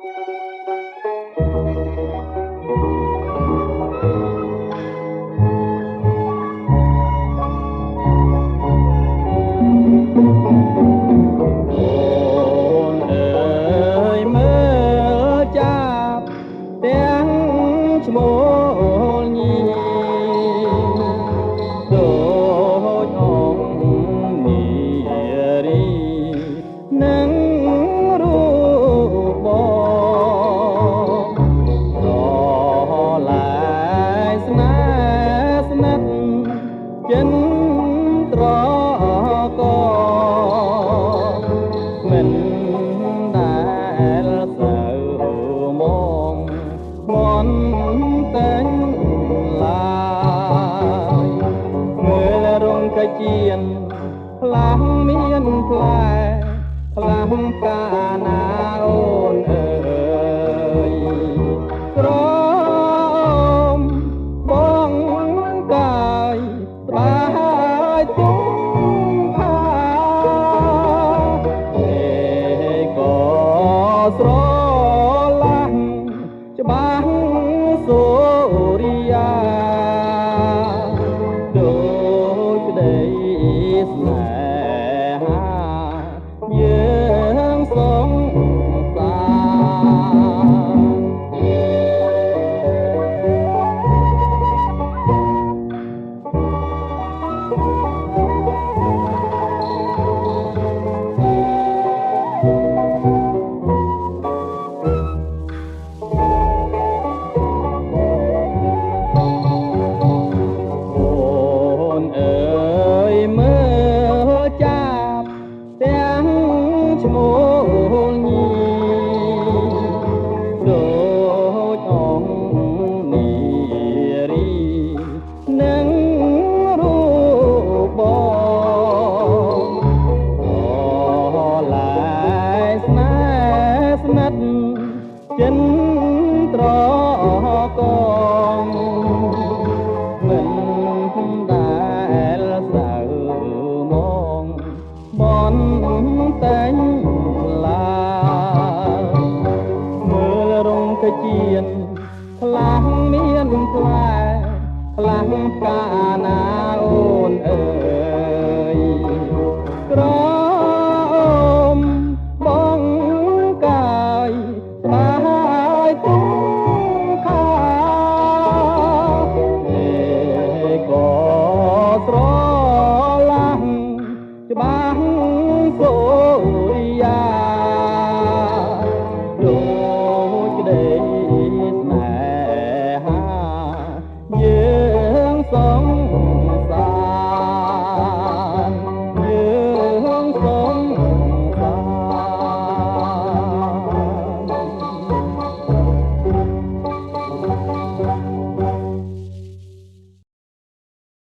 ឈ្មោះញីដូចអង្គនារីនឹងរូបបងឡាយស្នេហ៍ស្និទ្ធចិនត្រកមិនដែលសៅមកមន់តែងឡាយមើលរងកាជានផ្លាំងមានផ្លែផ្លាំងកាណាអូនអើយក្រមបងកាយស្បាយទុំផាក៏ស្រឡាញ់ច្បាស់សូរិយាដូចក្តីស្នេហាយើងសងសាឈ្មោះញីដូចអង្គនារីនឹងរូបបងឡាយស្នេហ៍ស្និទ្ធចិនត្រ